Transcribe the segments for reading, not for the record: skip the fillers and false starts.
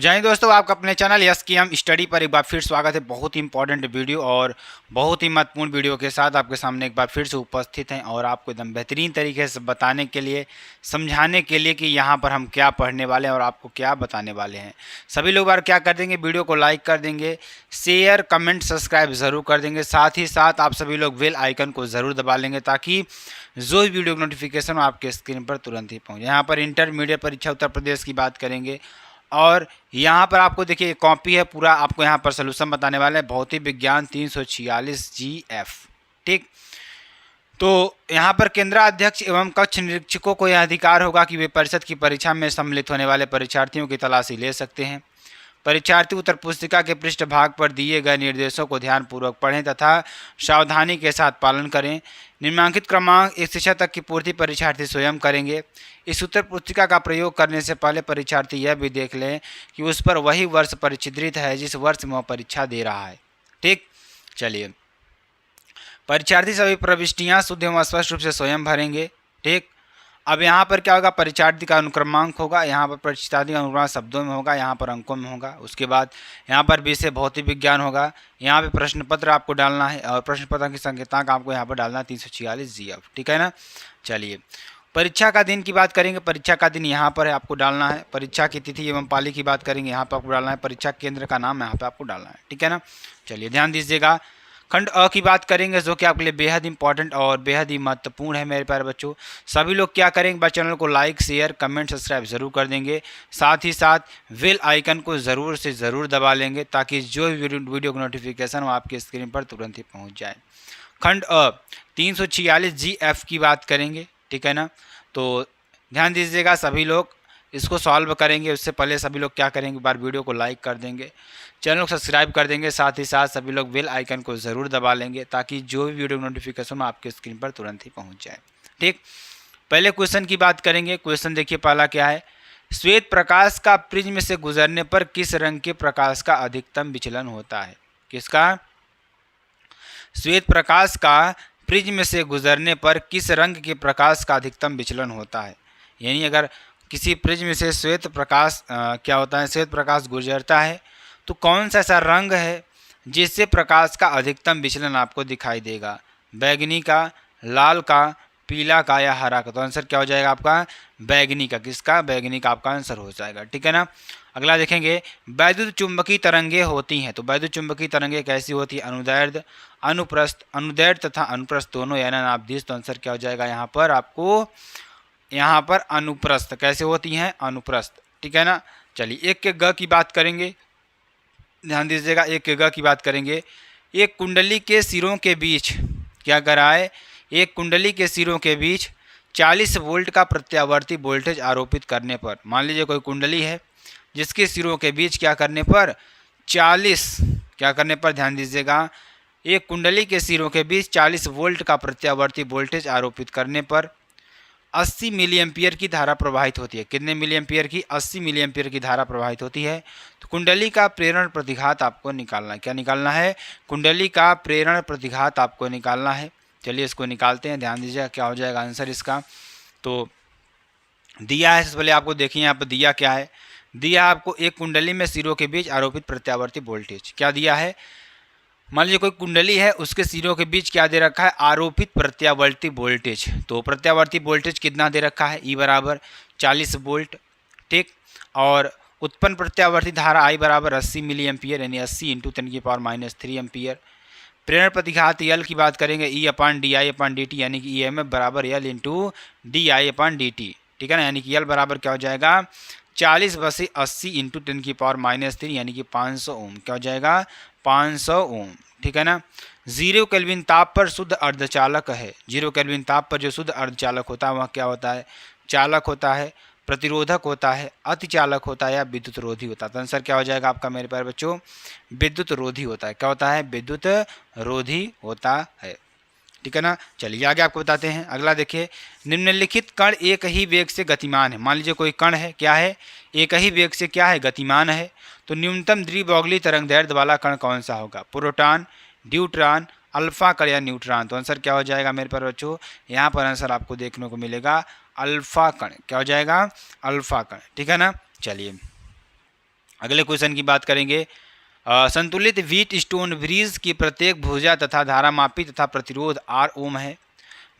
जय हिंद दोस्तों, आपका अपने चैनल यस की हम स्टडी पर एक बार फिर स्वागत है। बहुत ही इंपॉर्टेंट वीडियो और बहुत ही महत्वपूर्ण वीडियो के साथ आपके सामने एक बार फिर से उपस्थित हैं और आपको एकदम बेहतरीन तरीके से बताने के लिए, समझाने के लिए कि यहाँ पर हम क्या पढ़ने वाले हैं और आपको क्या बताने वाले हैं। सभी लोग बार क्या कर देंगे, वीडियो को लाइक कर देंगे, शेयर कमेंट सब्सक्राइब ज़रूर कर देंगे। साथ ही साथ आप सभी लोग बेल आइकन को ज़रूर दबा लेंगे ताकि जो भी वीडियो नोटिफिकेशन आपके स्क्रीन पर तुरंत ही पहुँचे। यहाँ पर इंटरमीडिएट परीक्षा उत्तर प्रदेश की बात करेंगे और यहाँ पर आपको देखिए कॉपी है, पूरा आपको यहाँ पर सलूशन बताने वाले हैं। भौतिक विज्ञान 346 GF। ठीक, तो यहाँ पर केंद्राध्यक्ष एवं कक्ष निरीक्षकों को यह अधिकार होगा कि वे परिषद की परीक्षा में सम्मिलित होने वाले परीक्षार्थियों की तलाशी ले सकते हैं। परीक्षार्थी उत्तर पुस्तिका के पृष्ठ भाग पर दिए गए निर्देशों को ध्यानपूर्वक पढ़ें तथा सावधानी के साथ पालन करें। निम्नांकित क्रमांक एक शिक्षा तक की पूर्ति परीक्षार्थी स्वयं करेंगे। इस उत्तर पुस्तिका का प्रयोग करने से पहले परीक्षार्थी यह भी देख लें कि उस पर वही वर्ष परिचित है जिस वर्ष में वह परीक्षा दे रहा है। ठीक, चलिए, परीक्षार्थी सभी प्रविष्टियां शुद्ध एवं स्पष्ट रूप से स्वयं भरेंगे। ठीक, अब यहाँ पर क्या होगा, परीक्षार्थी का अनुक्रमांक होगा, यहाँ पर परीक्षार्थी का अनुक्रमांक शब्दों में होगा, यहाँ पर अंकों में होगा। उसके बाद यहाँ पर विषय भौतिक विज्ञान होगा। यहाँ पे प्रश्न पत्र आपको डालना है और प्रश्न पत्र की संख्यांक आपको यहाँ पर डालना है 346 GF। ठीक है ना। चलिए, परीक्षा का दिन की बात करेंगे। परीक्षा का दिन यहाँ पर है, आपको डालना है। परीक्षा की तिथि एवं पाली की बात करेंगे, यहाँ पर आपको डालना है। परीक्षा केंद्र का नाम यहाँ पर आपको डालना है। ठीक है ना। चलिए, ध्यान दीजिएगा। खंड अ की बात करेंगे जो कि आपके लिए बेहद इंपॉर्टेंट और बेहद ही महत्वपूर्ण है मेरे प्यारे बच्चों। सभी लोग क्या करेंगे, बस चैनल को लाइक शेयर कमेंट सब्सक्राइब जरूर कर देंगे। साथ ही साथ बेल आइकन को ज़रूर से ज़रूर दबा लेंगे ताकि जो भी वीडियो का नोटिफिकेशन हो आपके स्क्रीन पर तुरंत ही पहुँच जाए। खंड अ 346 GF की बात करेंगे। ठीक है ना। तो ध्यान दीजिएगा, सभी लोग इसको सॉल्व करेंगे। उससे पहले सभी लोग क्या करेंगे, बार वीडियो को लाइक कर देंगे, चैनल को सब्सक्राइब कर देंगे। साथ ही साथ सभी लोग बेल आइकन को ज़रूर दबा लेंगे ताकि जो भी वीडियो नोटिफिकेशन आपके स्क्रीन पर तुरंत ही पहुंच जाए। ठीक, पहले क्वेश्चन की बात करेंगे। क्वेश्चन देखिए, पहला क्या है, श्वेत प्रकाश का प्रिज्म से गुजरने पर किस रंग के प्रकाश का अधिकतम विचलन होता है। किसका, श्वेत प्रकाश का प्रिज्म से गुजरने पर किस रंग के प्रकाश का अधिकतम विचलन होता है। यानी अगर किसी प्रिज्म से श्वेत प्रकाश क्या होता है, श्वेत प्रकाश गुजरता है तो कौन सा ऐसा रंग है जिससे प्रकाश का अधिकतम विचलन आपको दिखाई देगा। बैगनी का, लाल का, पीला का या हरा का। तो आंसर क्या हो जाएगा आपका, बैगनी का। किसका, बैगनी का आपका आंसर हो जाएगा। ठीक है ना। अगला देखेंगे, वैद्युत चुंबकीय तरंगे होती हैं। तो वैद्युत चुंबकीय तरंगे कैसी होती है, अनुदैर्ध्य अनुप्रस्थ, अनुदैर्ध्य तथा अनुप्रस्थ दोनों यानी नाभीज। तो आंसर क्या हो जाएगा यहाँ पर आपको, यहाँ पर अनुप्रस्थ। कैसे होती हैं, अनुप्रस्थ। ठीक है ना। चलिए, एक के ग की बात करेंगे। ध्यान दीजिएगा, एक के ग की बात करेंगे। एक कुंडली के सिरों के बीच क्या करा है, एक कुंडली के सिरों के बीच 40 वोल्ट का प्रत्यावर्ती वोल्टेज आरोपित करने पर, मान लीजिए कोई कुंडली है जिसके सिरों के बीच क्या करने पर 40 क्या करने पर, ध्यान दीजिएगा, एक कुंडली के सिरों के बीच 40 वोल्ट का प्रत्यावर्ती वोल्टेज आरोपित करने पर 80 मिली एम्पियर की धारा प्रवाहित होती है। कितने मिली एम्पियर की, 80 मिली एम्पियर की धारा प्रवाहित होती है। तो कुंडली का प्रेरण प्रतिघात आपको निकालना है। क्या निकालना है, कुंडली का प्रेरण प्रतिघात आपको निकालना है। चलिए इसको निकालते हैं। ध्यान दीजिएगा क्या हो जाएगा आंसर इसका। तो दिया है, सबसे पहले आपको देखिए यहाँ पर दिया क्या है, दिया आपको एक कुंडली में सिरों के बीच आरोपित प्रत्यावर्ती वोल्टेज। क्या दिया है, मान लीजिए कोई कुंडली है, उसके सिरों के बीच क्या दे रखा है, आरोपित प्रत्यावर्ती वोल्टेज। तो प्रत्यावर्ती वोल्टेज कितना दे रखा है, ई बराबर 40 वोल्ट। ठीक, और उत्पन्न प्रत्यावर्ती धारा आई बराबर 80 मिली एम्पियर यानी 80 × 10⁻³ एम्पियर। प्रेरण प्रतिघात यल की बात करेंगे, E/dI/dt यानी कि EMF बराबर L × dI/dt। ठीक है ना। यानी कि L बराबर क्या हो जाएगा, 40/80 × 10⁻³ यानी कि 500 ओम। क्या हो जाएगा, 500 ओम। ठीक है ना। 0 केल्विन ताप पर शुद्ध अर्धचालक है। 0 केल्विन ताप पर जो शुद्ध अर्धचालक होता है वह क्या होता है, चालक होता है, प्रतिरोधक होता है, अतिचालक होता है या विद्युत रोधी होता है। तो आंसर क्या हो जाएगा आपका मेरे प्यारे बच्चों, विद्युत रोधी होता है। क्या होता है, विद्युत रोधी होता है। ठीक है ना। चलिए आगे आपको बताते हैं। अगला देखिए, निम्नलिखित कण एक ही वेग से गतिमान है। मान लीजिए कोई कण है, क्या है, एक ही वेग से क्या है, गतिमान है। तो न्यूनतम द्विबौगली तरंगदैर्ध्य वाला कण कौन सा होगा, प्रोटॉन, ड्यूट्रॉन, अल्फा कण या न्यूट्रॉन। तो आंसर क्या हो जाएगा मेरे प्यारे बच्चों, यहाँ पर आंसर आपको देखने को मिलेगा अल्फा कण। क्या हो जाएगा, अल्फा कण। ठीक है ना। चलिए अगले क्वेश्चन की बात करेंगे। संतुलित व्हीट स्टोन ब्रिज की प्रत्येक भुजा तथा धारामापी तथा प्रतिरोध R ओम है।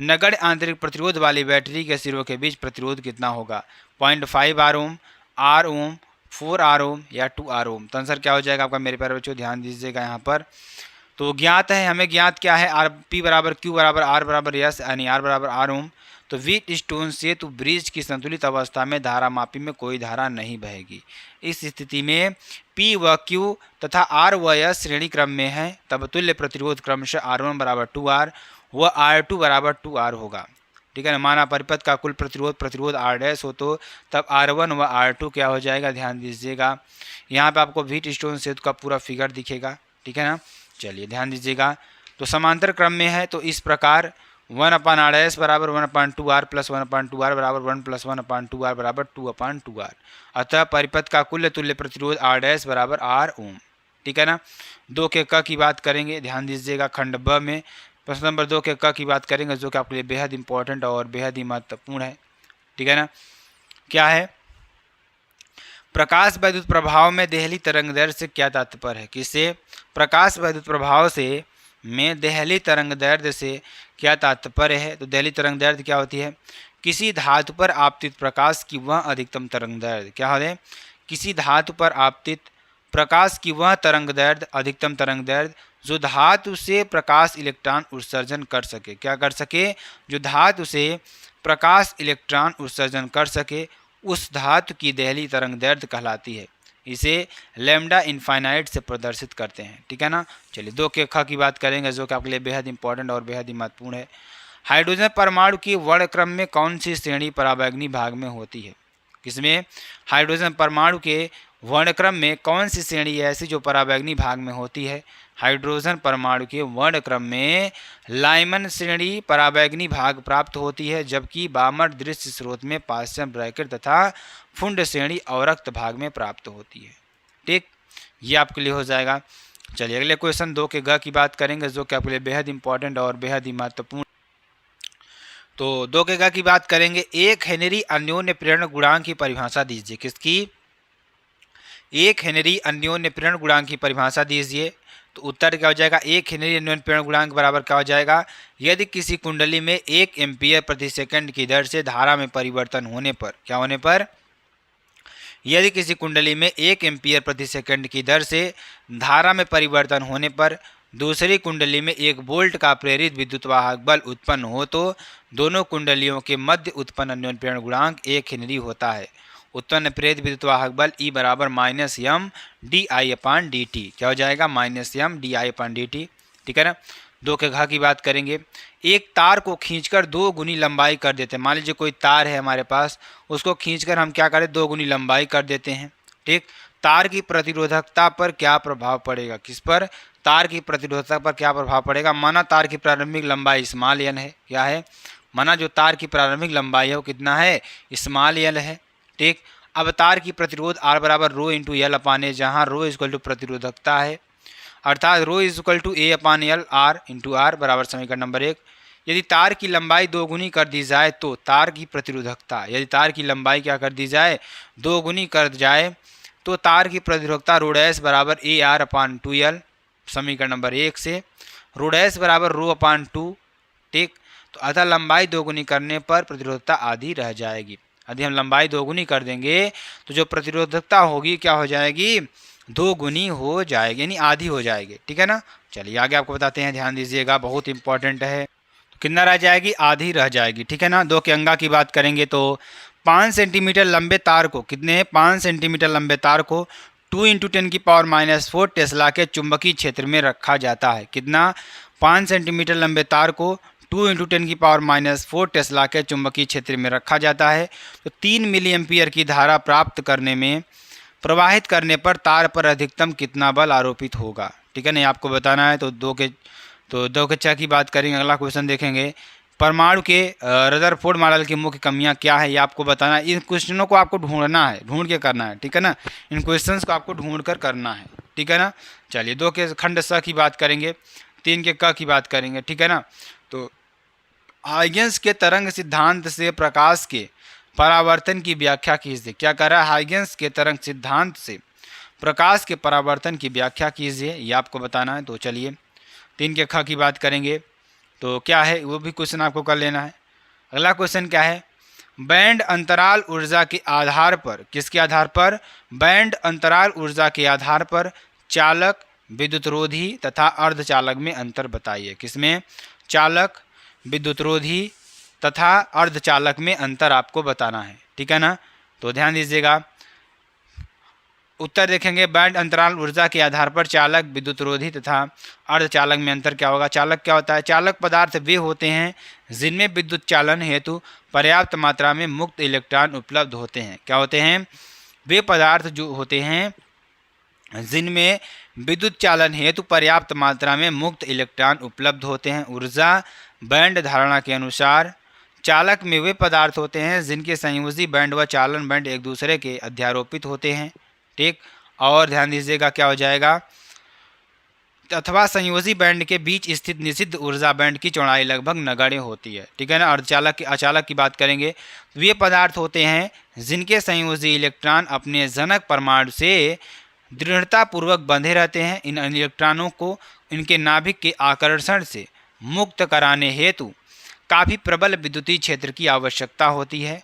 नगण्य आंतरिक प्रतिरोध वाली बैटरी के सिरों के बीच प्रतिरोध कितना होगा? 0.5 R ओम, R ओम, 4 R ओम या 2 R ओम। तो आंसर क्या हो जाएगा आपका मेरे प्यारे बच्चों? ध्यान दीजिएगा यहाँ पर। तो ज्ञात है, हमें ज्ञात क्या है? आर पी बराबर क्यू बराबर आर बराबर यस, यानी आर बराबर आर ओम। तो व्हीट स्टोन सेतु ब्रिज की संतुलित अवस्था में धारामापी में कोई धारा नहीं बहेगी। इस स्थिति में पी व क्यू तथा आर व एस श्रेणी क्रम में है, तब तुल्य प्रतिरोध क्रमशः आर वन बराबर 2R व आर टू बराबर 2R होगा। ठीक है ना। माना परिपथ का कुल प्रतिरोध आर डैश हो तो तब आर वन व आर टू क्या हो जाएगा? ध्यान दीजिएगा, यहाँ पे आपको व्हीट स्टोन सेतु का पूरा फिगर दिखेगा। ठीक है ना। चलिए ध्यान दीजिएगा। तो समांतर क्रम में है, तो इस प्रकार 1/R बराबर 1/2R प्लस 1/2R बराबर 1 प्लस 1/2R बराबर 2/2R। अतः परिपथ का कुल तुल्य प्रतिरोध R डैश बराबर R ओम। ठीक है ना। 2 के क की बात करेंगे, ध्यान दीजिएगा। खंड ब में प्रश्न नंबर 2 के क की बात करेंगे, जो कि आपके लिए बेहद इंपॉर्टेंट और बेहद ही महत्वपूर्ण है। ठीक है ना। क्या है? प्रकाश वैद्युत प्रभाव में देहली तरंगदैर्घ्य से क्या तात्पर्य है? किससे? प्रकाश वैद्युत प्रभाव से में देहली तरंगदैर्घ्य से क्या तात्पर्य है? तो देहली तरंगदैर्घ्य क्या होती है? किसी धातु पर आपतित प्रकाश की वह अधिकतम तरंगदैर्घ्य। क्या है? किसी धातु पर आपतित प्रकाश की वह तरंगदैर्घ्य, अधिकतम तरंगदैर्घ्य जो धातु से प्रकाश इलेक्ट्रॉन उत्सर्जन कर सके। क्या कर सके? जो धातु से प्रकाश इलेक्ट्रॉन उत्सर्जन कर सके, उस धातु की देहली तरंगदैर्घ्य कहलाती है। इसे लैम्डा इनफाइनाइट से प्रदर्शित करते हैं। ठीक है ना। चलिए 2 के ख की बात करेंगे, जो कि आपके लिए बेहद इंपॉर्टेंट और बेहद ही महत्वपूर्ण है। हाइड्रोजन परमाणु की वर्णक्रम में कौन सी श्रेणी परावैंगनी भाग में होती है? किसमें? हाइड्रोजन परमाणु के वर्णक्रम में कौन सी श्रेणी ऐसी जो परावैंगनी भाग में होती है? हाइड्रोजन परमाणु के वर्णक्रम में लाइमन श्रेणी परावैंगनी भाग प्राप्त होती है, जबकि बामर दृश्य स्रोत में पाश्चम ब्रैकेट तथा फुंड श्रेणी अवरक्त भाग में प्राप्त होती है। ठीक, ये आपके लिए हो जाएगा। चलिए अगले क्वेश्चन 2 के ग की बात करेंगे, जो कि आपके लिए बेहद इंपॉर्टेंट और बेहद ही महत्वपूर्ण। तो 2 के ग की बात करेंगे। 1 हेनरी अन्योन्य प्रेरण गुणांक की परिभाषा दीजिए। किसकी? 1 हेनरी अन्योन्य प्रेरण गुणांक की परिभाषा दीजिए। तो उत्तर क्या हो जाएगा? 1 हेनरी अन्योन्य प्रेरण गुणांक बराबर क्या हो जाएगा? यदि किसी कुंडली में 1 एम्पीयर प्रति सेकंड की दर से धारा में परिवर्तन होने पर, क्या होने पर? यदि किसी कुंडली में 1 एम्पीयर प्रति सेकंड की दर से धारा में परिवर्तन होने पर दूसरी कुंडली में 1 वोल्ट का प्रेरित विद्युत वाहक बल उत्पन्न हो, तो दोनों कुंडलियों के मध्य उत्पन्न अन्योन्य प्रेरण गुणांक 1 हेनरी होता है। उत्पन्न प्रेरित विद्युत वाहक बल E बराबर -m di/dt। क्या हो जाएगा? -m di/dt। ठीक है ना। 2 के घ की बात करेंगे। एक तार को खींचकर 2 गुनी लंबाई कर देते हैं। मान लीजिए कोई तार है हमारे पास, उसको खींचकर हम क्या करें? 2 गुनी लंबाई कर देते हैं। ठीक, तार की प्रतिरोधकता पर क्या प्रभाव पड़ेगा? किस पर? तार की प्रतिरोधकता पर क्या प्रभाव पड़ेगा? माना तार की प्रारंभिक लंबाई स्मॉल n है। क्या है? माना जो तार की प्रारंभिक लंबाई है वो कितना है? स्मॉल l है। ठीक, अब तार की प्रतिरोध R बराबर रो इंटू एल अपान ए, जहाँ रो इक्वल टू प्रतिरोधकता है, अर्थात rho is equal to A upon L R into R बराबर समीकरण नंबर 1। यदि तार की लंबाई 2 गुनी कर दी जाए तो तार की प्रतिरोधकता, यदि तार की लंबाई क्या कर दी जाए? 2 गुनी कर जाए तो तार की प्रतिरोधकता रो डैश बराबर ए आर अपान 2 एल, समीकरण नंबर 1 से। रो डैश बराबर रो अपान 2। ठीक, तो अतः लंबाई 2 गुनी करने पर प्रतिरोधकता आधी रह जाएगी। यदि हम लंबाई 2 गुनी कर देंगे तो जो प्रतिरोधकता होगी क्या हो जाएगी? 2 गुनी हो जाएगी, यानी आधी हो जाएगी। ठीक है ना। चलिए आगे आपको बताते हैं, ध्यान दीजिएगा, बहुत इंपॉर्टेंट है। तो कितना रह जाएगी? आधी रह जाएगी। ठीक है ना। 2 के अंगा की बात करेंगे तो 5 सेंटीमीटर लंबे तार को, कितने? 5 सेंटीमीटर लंबे तार को 2 × 10⁻⁴ टेस्ला के चुंबकीय क्षेत्र में रखा जाता है। कितना? 5 सेंटीमीटर लंबे तार को 2 × 10⁻⁴ टेस्ला के चुंबकीय क्षेत्र में रखा जाता है। तो 3 मिली एम्पीयर की धारा प्राप्त करने में, प्रवाहित करने पर तार पर अधिकतम कितना बल आरोपित होगा? ठीक है ना, आपको बताना है। तो 2 के 6 की बात करेंगे। अगला क्वेश्चन देखेंगे। परमाणु के रदरफोर्ड मॉडल की मुख्य कमियां क्या है, ये आपको बताना है। इन क्वेश्चनों को आपको ढूंढना है, ढूंढ के करना है। ठीक है ना, इन क्वेश्चंस को आपको ढूंढ कर करना है। ठीक है ना। चलिए 2 के खंड स की बात करेंगे। 3 के क की बात करेंगे। ठीक है ना। तो हाइगेंस के तरंग सिद्धांत से प्रकाश के परावर्तन की व्याख्या कीजिए। क्या कर रहा है? हाइगेंस के तरंग सिद्धांत से प्रकाश के परावर्तन की व्याख्या कीजिए, ये आपको बताना है। तो चलिए 3 के ख की बात करेंगे तो क्या है वो भी क्वेश्चन आपको कर लेना है। अगला क्वेश्चन क्या है, बैंड अंतराल ऊर्जा के आधार पर, किसके आधार पर, बैंड अंतराल ऊर्जा के आधार पर चालक, विद्युतरोधी तथा अर्धचालक में अंतर बताइए। किसमें, चालक, विद्युतरोधी तथा अर्धचालक में अंतर आपको बताना है, ठीक है ना। तो ध्यान दीजिएगा, उत्तर देखेंगे बैंड अंतराल ऊर्जा के आधार पर चालक, विद्युतरोधी तथा अर्धचालक में अंतर क्या होगा। चालक क्या होता है, चालक पदार्थ वे होते हैं जिनमें विद्युत चालन हेतु पर्याप्त मात्रा में मुक्त इलेक्ट्रॉन उपलब्ध होते हैं। क्या होते हैं, वे पदार्थ जो होते हैं जिनमें विद्युत चालन हेतु पर्याप्त मात्रा में मुक्त इलेक्ट्रॉन उपलब्ध होते हैं। ऊर्जा बैंड धारणा के अनुसार चालक में वे पदार्थ होते हैं जिनके संयोजी बैंड व चालन बैंड एक दूसरे के अध्यारोपित होते हैं, ठीक। और ध्यान दीजिएगा क्या हो जाएगा, अथवा संयोजी बैंड के बीच स्थित निषिद्ध ऊर्जा बैंड की चौड़ाई लगभग नगण्य होती है, ठीक है ना। अर्धचालक अचालक की बात करेंगे, वे पदार्थ होते हैं जिनके संयोजी इलेक्ट्रॉन अपने जनक परमाणु से दृढ़तापूर्वक बंधे रहते हैं। इन इलेक्ट्रॉनों को इनके नाभिक के आकर्षण से मुक्त कराने हेतु काफ़ी प्रबल विद्युतीय क्षेत्र की आवश्यकता होती है।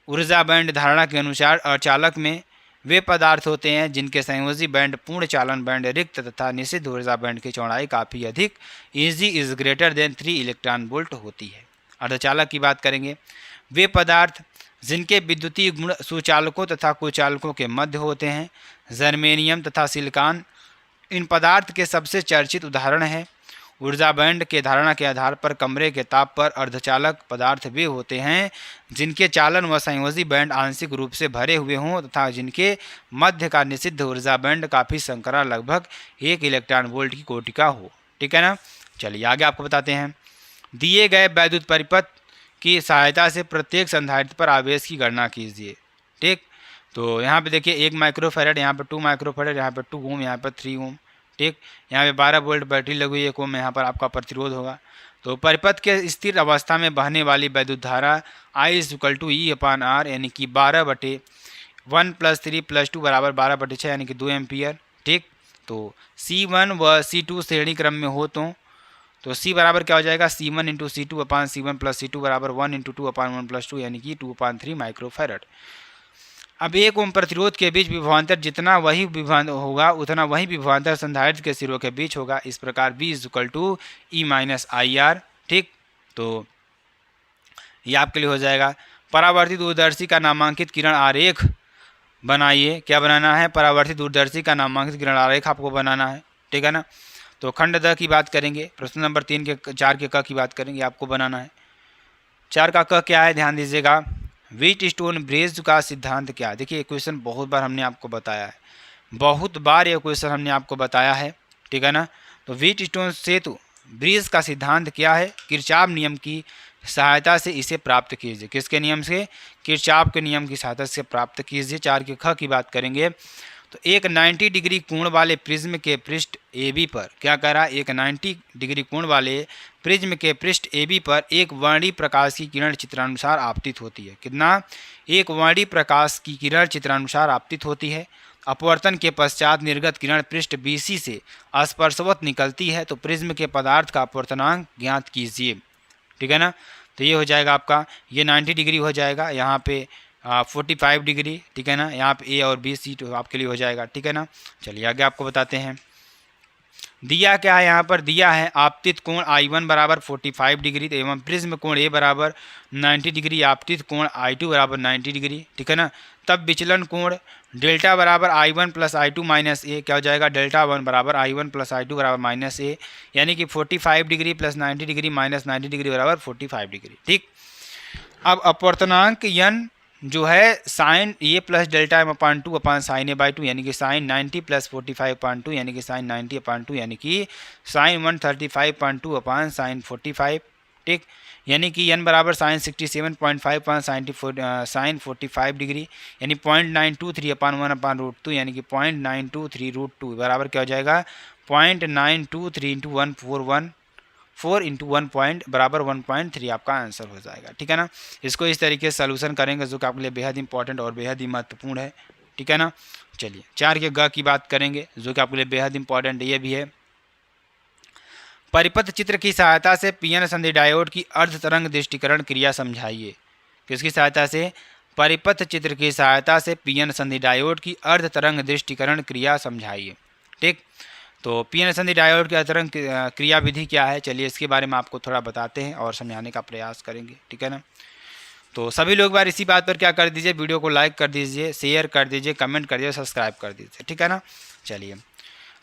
ऊर्जा बैंड धारणा के अनुसार अर्धचालक में वे पदार्थ होते हैं जिनके संयोजी बैंड पूर्ण चालन बैंड रिक्त तथा निषिद्ध ऊर्जा बैंड की चौड़ाई काफ़ी अधिक Eg is greater than 3 electron volt होती है। अर्धचालक की बात करेंगे, वे पदार्थ जिनके विद्युतीय गुण सुचालकों तथा कुचालकों के मध्य होते हैं। जर्मेनियम तथा सिलिकॉन इन पदार्थ के सबसे चर्चित उदाहरण हैं। ऊर्जा बैंड के धारणा के आधार पर कमरे के ताप पर अर्धचालक पदार्थ वे होते हैं जिनके चालन व संयोजी बैंड आंशिक रूप से भरे हुए हों तथा जिनके मध्य का निषिद्ध ऊर्जा बैंड काफ़ी संकरा लगभग 1 इलेक्ट्रॉन वोल्ट की कोटि का हो, ठीक है ना। चलिए आगे आपको बताते हैं, दिए गए वैद्युत परिपथ की सहायता से प्रत्येक संधारित्र पर आवेश की गणना कीजिए, ठीक। तो यहाँ पे देखिए 1 माइक्रोफैरड, यहाँ पर 2 माइक्रोफैरड, यहाँ पर 2 ओम, यहाँ पर 3 ओम, ठीक। यहाँ पे 12 वोल्ट बैटरी लगी हुई है, 1 ओम यहाँ पर आपका प्रतिरोध होगा। तो परिपथ के स्थिर अवस्था में बहने वाली वैद्युत धारा I = E/R यानी कि 12/1 + 3 + 2 = 12/6 यानी कि 2 एम्पियर, ठीक। तो C1 व C2 श्रेणी क्रम में हो तो C बराबर क्या हो जाएगा, C1 × C2/C1 + C2 = 1 × 2/1 + 2 यानी कि 2/3 माइक्रोफैरड। अब 1 ओम प्रतिरोध के बीच विभवांतर जितना वही विभवांतर होगा उतना वही विभवांतर संधारित्र के सिरों के बीच होगा। इस प्रकार V = E-IR, ठीक। तो ये आपके लिए हो जाएगा। परावर्तित दूरदर्शी का नामांकित किरण आरेख बनाइए। क्या बनाना है, परावर्तित दूरदर्शी का नामांकित किरण आरेख आपको बनाना है, ठीक है ना। तो खंड द की बात करेंगे, प्रश्न नंबर 4 के क की बात करेंगे, आपको बनाना है। 4 का क क्या है, ध्यान दीजिएगा, व्हीटस्टोन ब्रिज का सिद्धांत क्या है। देखिए क्वेश्चन बहुत बार हमने आपको बताया है, बहुत बार ये क्वेश्चन हमने आपको बताया है, ठीक है ना। तो व्हीटस्टोन सेतु ब्रिज का सिद्धांत क्या है, किरचॉफ नियम की सहायता से इसे प्राप्त कीजिए। किसके नियम से, किरचॉफ के नियम की सहायता से प्राप्त कीजिए। 4 के ख की बात करेंगे तो एक 90 डिग्री कोण वाले प्रिज्म के पृष्ठ AB पर, क्या कह रहा है, एक 90 डिग्री कोण वाले प्रिज्म के पृष्ठ AB पर एक वर्णी प्रकाश की किरण चित्रानुसार आपतित होती है। कितना, एक वर्णी प्रकाश की किरण चित्रानुसार आपतित होती है। अपवर्तन के पश्चात निर्गत किरण पृष्ठ BC से स्पर्शवत निकलती है तो प्रिज्म के पदार्थ का अपवर्तनांक ज्ञात कीजिए, ठीक है ना। तो ये हो जाएगा आपका, ये 90 डिग्री हो जाएगा, यहाँ पे 45 डिग्री, ठीक है ना। यहाँ पे A और B C तो आपके लिए हो जाएगा, ठीक है ना। चलिए आगे आपको बताते हैं, दिया क्या है, यहाँ पर दिया है आपतित कोण I1 = 45 डिग्री एवं प्रिज्म कोण A = 90 डिग्री, आपतित कोण I2 = 90 डिग्री, ठीक है ना। तब विचलन कोण डेल्टा = I1 + I2 - A, क्या हो जाएगा, डेल्टा 1 = I1 + I2 = -A, यानी कि 45 डिग्री + 90 डिग्री - 90 डिग्री = 45 डिग्री, ठीक। अब अपवर्तनांक n जो है sign A + delta m/2 sin A/2 यानी कि साइन 90 + 45/2 यानी कि साइन 90/2 यानी कि साइन 135/2 sin 45, ठीक। यानी कि n बराबर साइन 67.5 साइन 45 डिग्री यानी 0.923/1/√2 यानी कि 0.923√2 बराबर क्या हो जाएगा, 0.923 × 141 4 × 1 पॉइंट बराबर 1.3 आपका आंसर हो जाएगा, ठीक है ना। इसको इस तरीके से सॉल्यूशन करेंगे जो कि आपके लिए बेहद इंपॉर्टेंट और बेहद ही महत्वपूर्ण है, ठीक है ना। चलिए 4 के ग की बात करेंगे जो कि आपके लिए बेहद इंपॉर्टेंट ये भी है। परिपथ चित्र की सहायता से पीएन संधि डायोड की अर्ध तरंग दृष्टिकरण क्रिया समझाइए। किसकी सहायता से? परिपथ चित्र की सहायता से पीएन संधि डायोड की अर्ध तरंग दृष्टिकरण क्रिया समझाइए। ठीक, तो पीएन संधि डायोड की अर्ध तरंग क्रिया विधि क्या है, चलिए इसके बारे में आपको थोड़ा बताते हैं और समझाने का प्रयास करेंगे। ठीक है ना, तो सभी लोग बार इसी बात पर क्या कर दीजिए, वीडियो को लाइक कर दीजिए, शेयर कर दीजिए, कमेंट कर दीजिए, सब्सक्राइब कर दीजिए। ठीक है ना, चलिए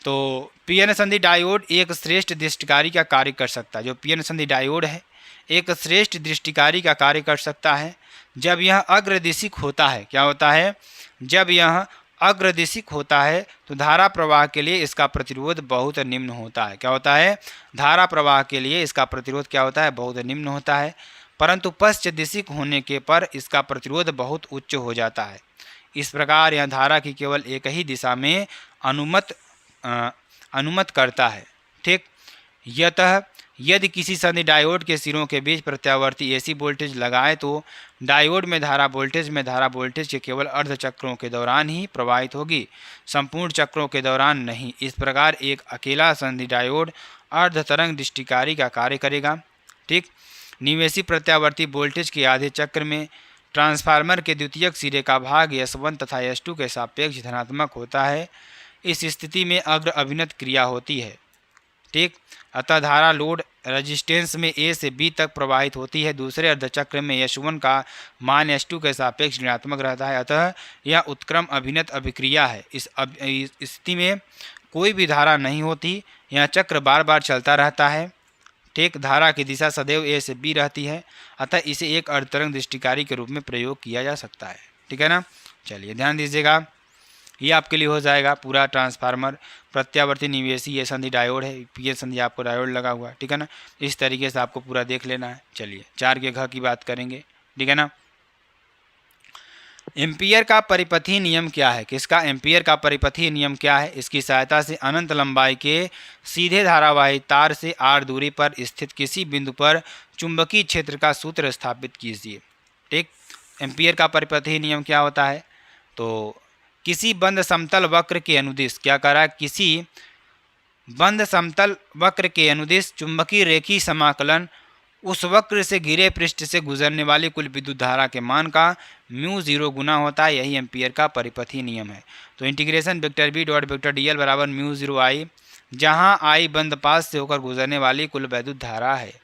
तो पीएन संधि डायोड एक श्रेष्ठ दृष्टिकारी का कार्य कर सकता है। जो पीएन संधि डायोड है एक श्रेष्ठ दृष्टिकारी का कार्य कर सकता है जब यह अग्रदिशिक होता है। क्या होता है? जब यह अग्रदिशिक होता है तो धारा प्रवाह के लिए इसका प्रतिरोध बहुत निम्न होता है। क्या होता है? धारा प्रवाह के लिए इसका प्रतिरोध क्या होता है? बहुत निम्न होता है, परंतु पश्च दिशिक होने के पर इसका प्रतिरोध बहुत उच्च हो जाता है। इस प्रकार यह धारा की केवल एक ही दिशा में अनुमत करता है। ठीक, यतः यदि किसी संधि डायोड के सिरों के बीच प्रत्यावर्ती एसी वोल्टेज लगाए तो डायोड में धारा वोल्टेज के केवल अर्ध चक्रों के दौरान ही प्रवाहित होगी, संपूर्ण चक्रों के दौरान नहीं। इस प्रकार एक अकेला संधि डायोड अर्ध तरंग दृष्टिकारी का कार्य करेगा। ठीक, निवेशी प्रत्यावर्ती वोल्टेज के आधे चक्र में ट्रांसफार्मर के द्वितीयक सिरे का भाग S1 तथा S2 के सापेक्ष धनात्मक होता है। इस स्थिति में अग्र अभिनत क्रिया होती है। ठीक, अतः धारा लोड रेजिस्टेंस में A से B तक प्रवाहित होती है। दूसरे अर्धचक्र में S1 का मान S2 के सापेक्ष ऋणात्मक रहता है, अतः यह उत्क्रम अभिनत अभिक्रिया है। इस स्थिति में कोई भी धारा नहीं होती, यह चक्र बार बार चलता रहता है। ठीक, धारा की दिशा सदैव A से B रहती है, अतः इसे एक अर्धतरंग दृष्टिकारी के रूप में प्रयोग किया जा सकता है। ठीक है ना, चलिए ध्यान दीजिएगा, ये आपके लिए हो जाएगा पूरा ट्रांसफार्मर प्रत्यावर्ती निवेशी ये संधि डायोड है, पीएन संधि आपको डायोड लगा हुआ है। ठीक है ना, इस तरीके से आपको पूरा देख लेना है। चलिए 4 के घ की बात करेंगे। ठीक है ना, एम्पियर का परिपथीय नियम क्या है? किसका? एम्पियर का परिपथीय नियम क्या है? इसकी सहायता से अनंत लंबाई के सीधे धारावाही तार से r दूरी पर स्थित किसी बिंदु पर चुंबकीय क्षेत्र का सूत्र स्थापित कीजिए। ठीक, एम्पियर का परिपथीय नियम क्या होता है? तो किसी बंद समतल वक्र के अनुदिश क्या करा? किसी बंद समतल वक्र के अनुदिश चुंबकीय रेखीय समाकलन उस वक्र से घिरे पृष्ठ से गुजरने वाली कुल विद्युत धारा के मान का μ0 गुना होता है। यही एम्पियर का परिपथीय नियम है। तो integration vector B dot vector dl बराबर μ0 आई, जहाँ आई बंद पास से होकर गुजरने वाली कुल विद्युत धारा है।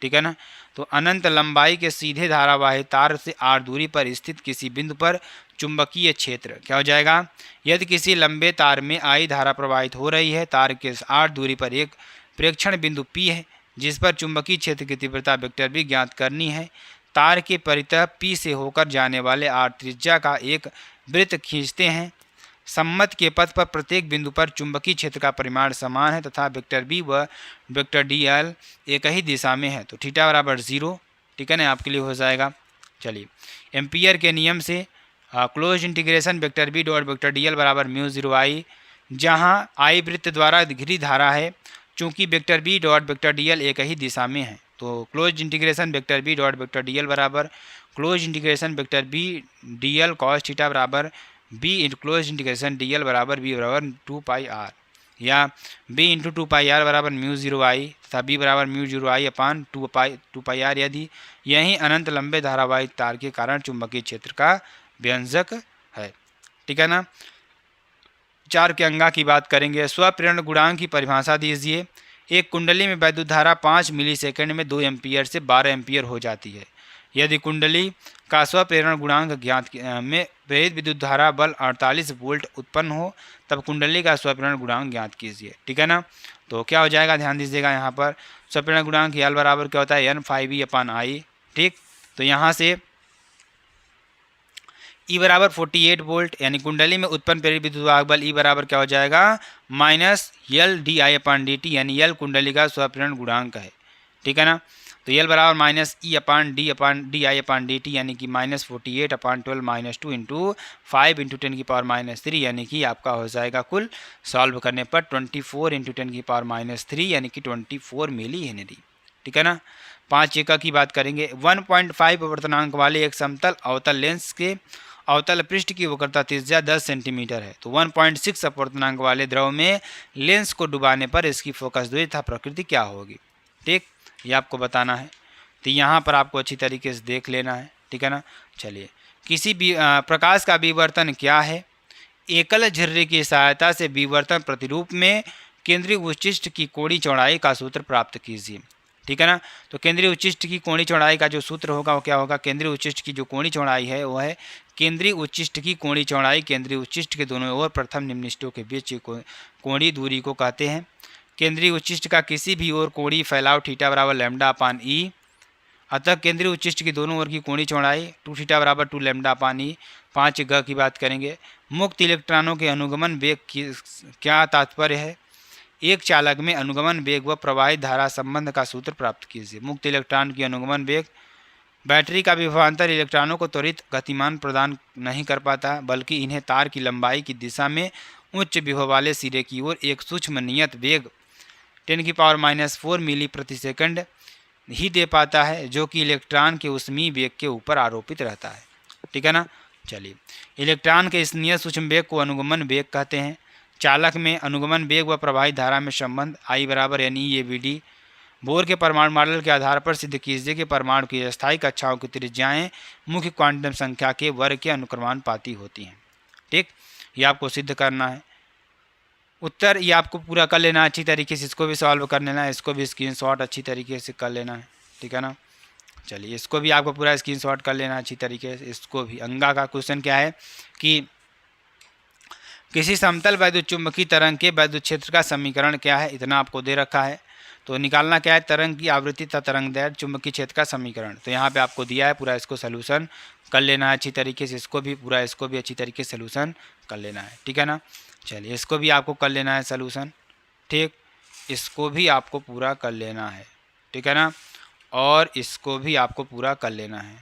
ठीक है ना, तो अनंत लंबाई के सीधे धारावाही तार से r दूरी पर स्थित किसी बिंदु पर चुंबकीय क्षेत्र क्या हो जाएगा? यदि किसी लंबे तार में I धारा प्रवाहित हो रही है, तार के r दूरी पर एक प्रेक्षण बिंदु P है जिस पर चुंबकीय क्षेत्र की तीव्रता वेक्टर भी ज्ञात करनी है। तार के परितः P से होकर जाने वाले r त्रिज्या का एक वृत्त खींचते हैं। सम्मत के पथ पर प्रत्येक बिंदु पर चुंबकीय क्षेत्र का परिमाण समान है तथा वेक्टर बी व वेक्टर dl एक ही दिशा में है, तो थीटा बराबर 0। ठीक है ना, आपके लिए हो जाएगा। चलिए एम्पियर के नियम से close integration vector B dot vector dl बराबर μ0 आई, जहाँ आई वृत्त द्वारा घिरी धारा है। चूँकि vector B dot vector dl एक ही दिशा में है, तो close integration vector B dot vector dl बराबर close integration vector B dl cos theta बराबर B into close integration dl बराबर बी बराबर 2πr, या b इंटू 2πr बराबर μ0 आई तथा b बराबर μ0 आई अपान 2πr, यदि यही अनंत लंबे धारावाही तार के कारण चुंबकीय क्षेत्र का व्यंजक है। ठीक है ना, 4 के अंगा की बात करेंगे। स्वप्रेरण गुणांक की परिभाषा दीजिए। एक कुंडली में वैद्युत धारा 5 मिलीसेकंड में 2 एम्पियर से 12 एम्पियर हो जाती है। यदि कुंडली का स्वप्रेरण गुणांक ज्ञात में प्रेरित विद्युत धारा बल 48 वोल्ट उत्पन्न हो तब कुंडली का स्वप्रेरण गुणांक ज्ञात कीजिए। ठीक है ना, तो क्या हो जाएगा? ध्यान दीजिएगा, यहाँ पर स्वप्रेरण गुणांक L बराबर क्या होता है? N5e अपान आई। ठीक, तो यहाँ से E बराबर 48 वोल्ट, यानी कुंडली में उत्पन्न प्रेरित विद्युत वाहक बल E बराबर क्या हो जाएगा? Minus L D I upon D T, यानी L कुंडली का स्वप्रेरण गुणांक है। ठीक है ना, तो L बराबर minus E upon D I upon D T, यानी कि माइनस 48 अपान 12 माइनस 2 इंटू 5 इंटू 10 की पावर माइनस 3, यानी कि आपका हो जाएगा कुल सॉल्व करने पर 24 इंटू 10 की पावर माइनस 3, यानी कि 24 मिली हेनरी। ठीक है ना, 5 एकक की बात करेंगे। 1.5 अपवर्तनांक वाले एक समतल अवतल लेंस के अवतल पृष्ठ की वक्रता त्रिज्या 10 सेंटीमीटर है। तो 1.6 अपवर्तनांक वाले द्रव में लेंस को डुबाने पर इसकी फोकस दूरी तथा प्रकृति क्या होगी। ठीक, ये आपको बताना है। तो यहाँ पर आपको अच्छी तरीके से देख लेना है, ठीक है ना। चलिए, किसी भी प्रकाश का विवर्तन क्या है। एकल झर्रे की सहायता से विवर्तन प्रतिरूप में केंद्रीय उच्चिष्ट की कोणीय चौड़ाई का सूत्र प्राप्त कीजिए, ठीक है ना। तो केंद्रीय उच्चिष्ट की कोणीय चौड़ाई का जो सूत्र होगा वो क्या होगा। केंद्रीय उच्चिष्ट की जो कोणीय चौड़ाई है वो है केंद्रीय उच्चिष्ट की कोणीय चौड़ाई केंद्रीय उच्चिष्ट के दोनों ओर प्रथम निम्निष्ठों के बीच की कोणीय दूरी को कहते हैं। केंद्रीय उच्चिष्ट का किसी भी ओर कोणीय फैलाव थीटा बराबर लैम्डा अपान ई। अतः केंद्रीय उच्चिष्ट की दोनों ओर की कोणीय चौड़ाई 2 थीटा बराबर 2 लैम्डा अपान ई। 5 ग की बात करेंगे। मुक्त इलेक्ट्रॉनों के अनुगमन वेग की क्या तात्पर्य है। एक चालक में अनुगमन वेग व प्रवाहित धारा संबंध का सूत्र प्राप्त कीजिए। मुक्त इलेक्ट्रॉन की अनुगमन वेग। बैटरी का विभवांतर इलेक्ट्रॉनों को त्वरित गतिमान प्रदान नहीं कर पाता, बल्कि इन्हें तार की लंबाई की दिशा में उच्च विभव वाले सिरे की ओर एक सूक्ष्म नियत वेग 10⁻⁴ मिली प्रति सेकंड ही दे पाता है, जो कि इलेक्ट्रॉन के ऊष्मीय वेग के ऊपर आरोपित रहता है, ठीक है ना। चलिए, इलेक्ट्रॉन के इस नियत सूक्ष्म वेग को अनुगमन वेग कहते हैं। चालक में अनुगमन वेग व प्रवाहित धारा में संबंध I बराबर NeABD। बोर के परमाणु मॉडल के आधार पर सिद्ध कीजिए कि परमाणु की अस्थायी कक्षाओं की त्रिज्याएं मुख्य क्वांटम संख्या के वर्ग के अनुक्रमानुपाती होती हैं। ठीक, ये आपको सिद्ध करना है। उत्तर ये आपको पूरा कर लेना अच्छी तरीके से, इसको भी सॉल्व कर लेना है, इसको भी स्क्रीनशॉट अच्छी तरीके से कर लेना है, ठीक है ना। चलिए, इसको भी आपको पूरा स्क्रीनशॉट कर लेना अच्छी तरीके से। इसको भी अंगा का क्वेश्चन क्या है कि किसी समतल वैद्युत चुंबकीय तरंग के वैद्युत क्षेत्र का समीकरण क्या है, इतना आपको दे रखा है। तो निकालना क्या है, तरंग की आवृत्ति तथा तरंग दैर्घ्य चुंबकीय क्षेत्र का समीकरण। तो यहाँ पे आपको दिया है, पूरा इसको सोल्यूशन कर लेना है अच्छी तरीके से। इसको भी पूरा, इसको भी अच्छी तरीके से सोल्यूशन कर लेना है, ठीक है ना। चलिए, इसको भी आपको कर लेना है सोल्यूशन, ठीक, इसको भी आपको पूरा कर लेना है, ठीक है ना। और इसको भी आपको पूरा कर लेना है,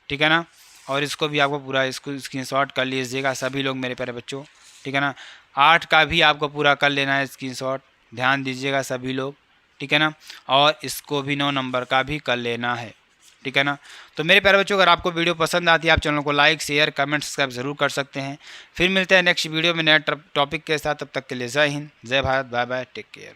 ठीक है ना। और इसको भी आपको पूरा, इसको स्क्रीनशॉट कर लीजिएगा सभी लोग मेरे प्यारे बच्चों, ठीक है ना। 8 का भी आपको पूरा कर लेना है स्क्रीनशॉट, ध्यान दीजिएगा सभी लोग, ठीक है ना। और इसको भी 9 नंबर का भी कर लेना है, ठीक है ना। तो मेरे प्यारे बच्चों, अगर आपको वीडियो पसंद आती है आप चैनल को लाइक शेयर कमेंट सब्सक्राइब जरूर कर सकते हैं। फिर मिलते हैं नेक्स्ट वीडियो में नए टॉपिक के साथ, तब तक के लिए जय हिंद, जय Bharat, bye bye, take care.